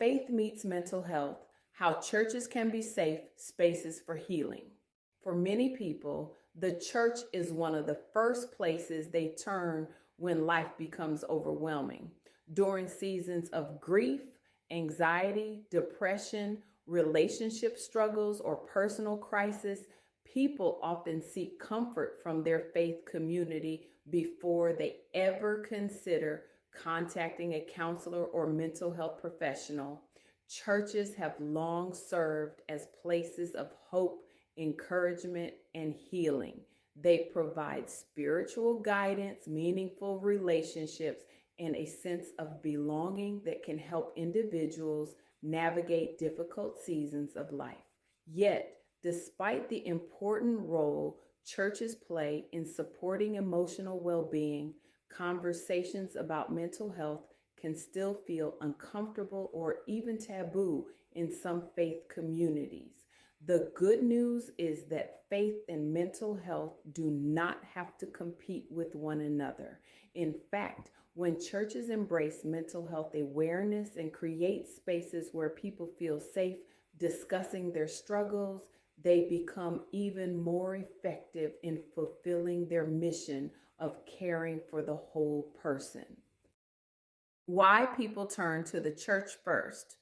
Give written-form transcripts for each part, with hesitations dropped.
Faith meets mental health, how churches can be safe spaces for healing. For many people, the church is one of the first places they turn when life becomes overwhelming. During seasons of grief, anxiety, depression, relationship struggles, or personal crisis, people often seek comfort from their faith community before they ever consider contacting a counselor or mental health professional. Churches have long served as places of hope, encouragement, and healing. They provide spiritual guidance, meaningful relationships, and a sense of belonging that can help individuals navigate difficult seasons of life. Yet, despite the important role churches play in supporting emotional well being, conversations about mental health can still feel uncomfortable or even taboo in some faith communities. The good news is that faith and mental health do not have to compete with one another. In fact, when churches embrace mental health awareness and create spaces where people feel safe discussing their struggles, they become even more effective in fulfilling their mission of caring for the whole person. Why people turn to the church first.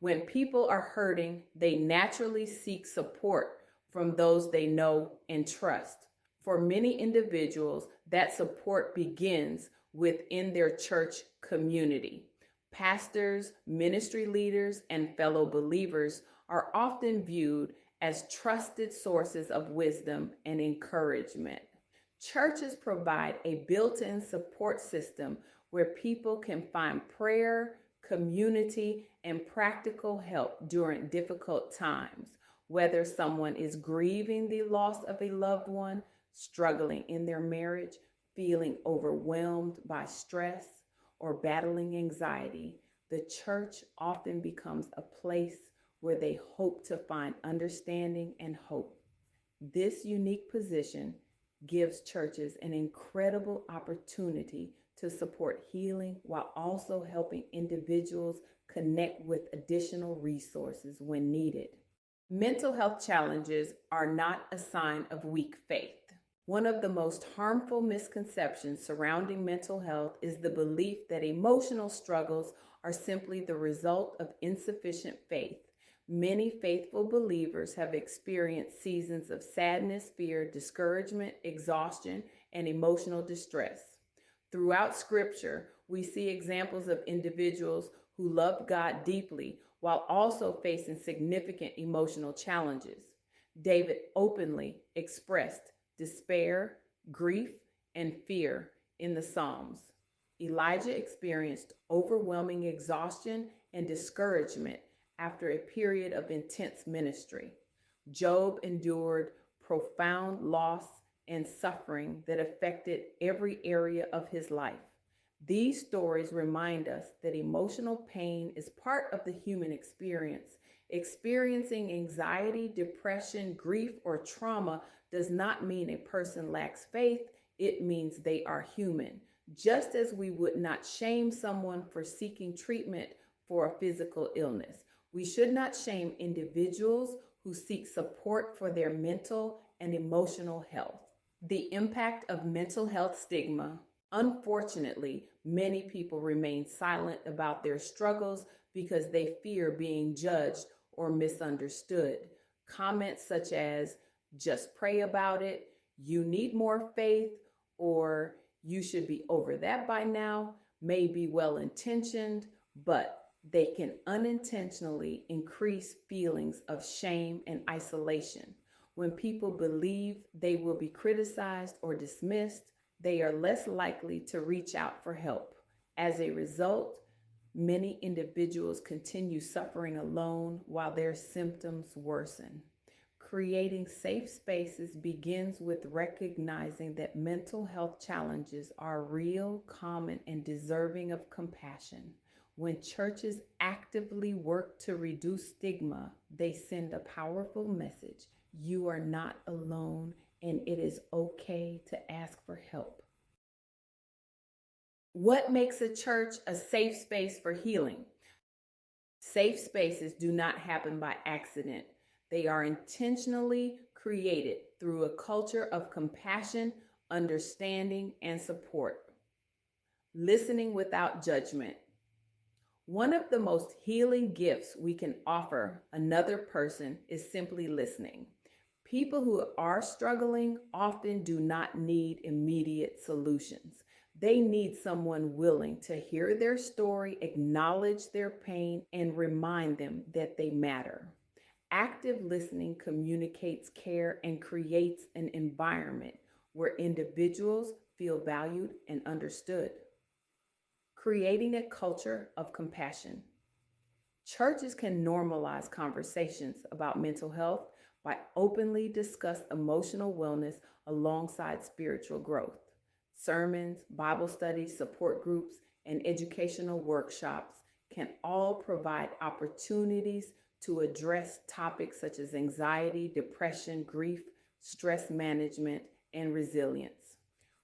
When people are hurting, they naturally seek support from those they know and trust. For many individuals, that support begins within their church community. Pastors, ministry leaders, and fellow believers are often viewed as trusted sources of wisdom and encouragement. Churches provide a built-in support system where people can find prayer, community, and practical help during difficult times. Whether someone is grieving the loss of a loved one, struggling in their marriage, feeling overwhelmed by stress, or battling anxiety, the church often becomes a place where they hope to find understanding and hope. This unique position gives churches an incredible opportunity to support healing while also helping individuals connect with additional resources when needed. Mental health challenges are not a sign of weak faith. One of the most harmful misconceptions surrounding mental health is the belief that emotional struggles are simply the result of insufficient faith. Many faithful believers have experienced seasons of sadness, fear, discouragement, exhaustion, and emotional distress. Throughout Scripture, we see examples of individuals who loved God deeply while also facing significant emotional challenges. David openly expressed despair, grief, and fear in the Psalms. Elijah experienced overwhelming exhaustion and discouragement after a period of intense ministry. Job endured profound loss and suffering that affected every area of his life. These stories remind us that emotional pain is part of the human experience. Experiencing anxiety, depression, grief, or trauma does not mean a person lacks faith. It means they are human. Just as we would not shame someone for seeking treatment for a physical illness, we should not shame individuals who seek support for their mental and emotional health. The impact of mental health stigma. Unfortunately, many people remain silent about their struggles because they fear being judged or misunderstood. Comments such as, just pray about it, you need more faith, or you should be over that by now, may be well-intentioned, but they can unintentionally increase feelings of shame and isolation. When people believe they will be criticized or dismissed, they are less likely to reach out for help. As a result, many individuals continue suffering alone while their symptoms worsen. Creating safe spaces begins with recognizing that mental health challenges are real, common, and deserving of compassion. When churches actively work to reduce stigma, they send a powerful message. You are not alone, and it is okay to ask for help. What makes a church a safe space for healing? Safe spaces do not happen by accident. They are intentionally created through a culture of compassion, understanding, and support. Listening without judgment. One of the most healing gifts we can offer another person is simply listening. People who are struggling often do not need immediate solutions. They need someone willing to hear their story, acknowledge their pain, and remind them that they matter. Active listening communicates care and creates an environment where individuals feel valued and understood. Creating a culture of compassion. Churches can normalize conversations about mental health by openly discuss emotional wellness alongside spiritual growth. Sermons, Bible studies, support groups, and educational workshops can all provide opportunities to address topics such as anxiety, depression, grief, stress management, and resilience.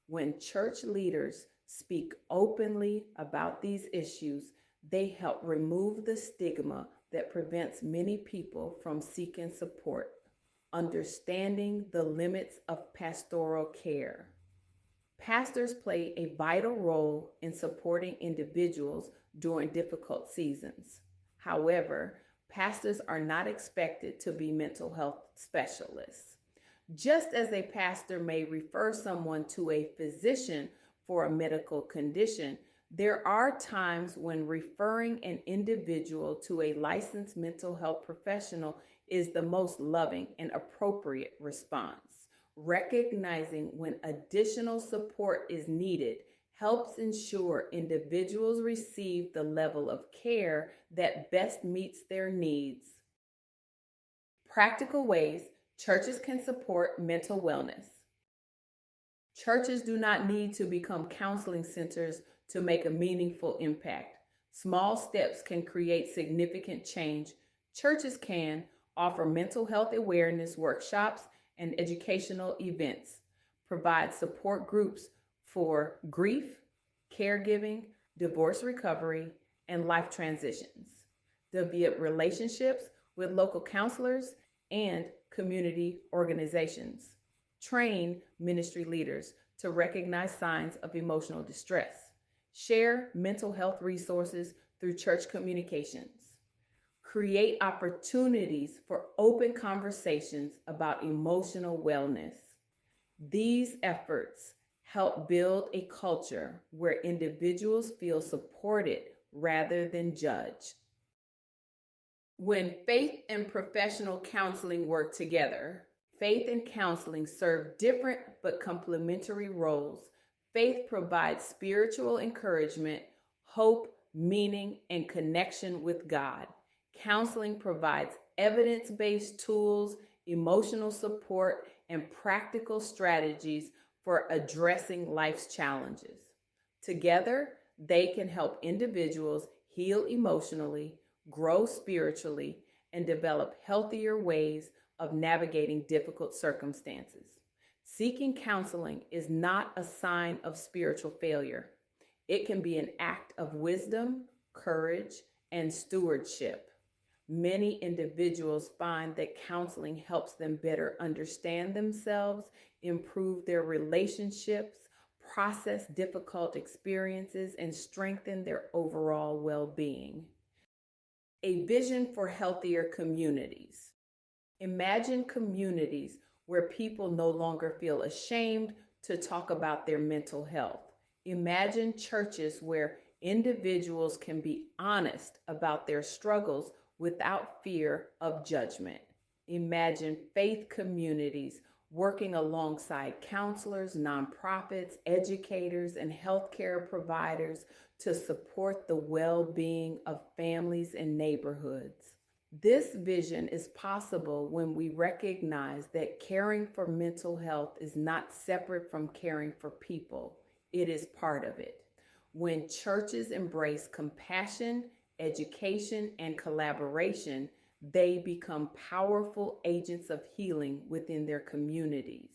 When church leaders speak openly about these issues, they help remove the stigma that prevents many people from seeking support. Understanding the limits of pastoral care. Pastors play a vital role in supporting individuals during difficult seasons. However, pastors are not expected to be mental health specialists. Just as a pastor may refer someone to a physician for a medical condition, there are times when referring an individual to a licensed mental health professional is the most loving and appropriate response. Recognizing when additional support is needed helps ensure individuals receive the level of care that best meets their needs. Practical ways churches can support mental wellness. Churches do not need to become counseling centers to make a meaningful impact. Small steps can create significant change. Churches can offer mental health awareness workshops and educational events, provide support groups for grief, caregiving, divorce recovery, and life transitions, develop relationships with local counselors and community organizations, train ministry leaders to recognize signs of emotional distress, share mental health resources through church communications, create opportunities for open conversations about emotional wellness. These efforts help build a culture where individuals feel supported rather than judged. When faith and professional counseling work together, faith and counseling serve different but complementary roles. Faith provides spiritual encouragement, hope, meaning, and connection with God. Counseling provides evidence-based tools, emotional support, and practical strategies for addressing life's challenges. Together, they can help individuals heal emotionally, grow spiritually, and develop healthier ways of navigating difficult circumstances. Seeking counseling is not a sign of spiritual failure. It can be an act of wisdom, courage, and stewardship. Many individuals find that counseling helps them better understand themselves, improve their relationships, process difficult experiences, and strengthen their overall well-being. A vision for healthier communities. Imagine communities where people no longer feel ashamed to talk about their mental health. Imagine churches where individuals can be honest about their struggles without fear of judgment. Imagine faith communities working alongside counselors, nonprofits, educators, and healthcare providers to support the well-being of families and neighborhoods. This vision is possible when we recognize that caring for mental health is not separate from caring for people. It is part of it. When churches embrace compassion, education, and collaboration, they become powerful agents of healing within their communities.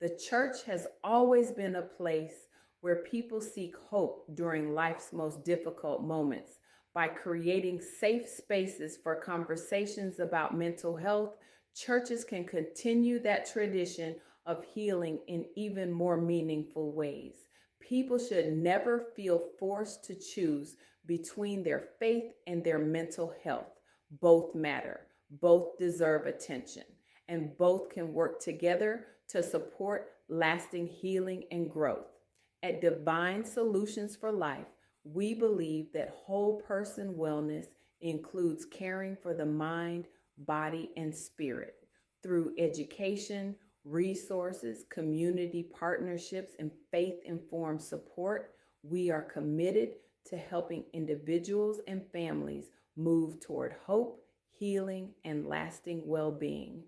The church has always been a place where people seek hope during life's most difficult moments. By creating safe spaces for conversations about mental health, churches can continue that tradition of healing in even more meaningful ways. People should never feel forced to choose between their faith and their mental health. Both matter, both deserve attention, and both can work together to support lasting healing and growth. At Divine Solutions for Life, we believe that whole person wellness includes caring for the mind, body, and spirit through education, resources, community partnerships, and faith informed support. We are committed to helping individuals and families move toward hope, healing, and lasting well being.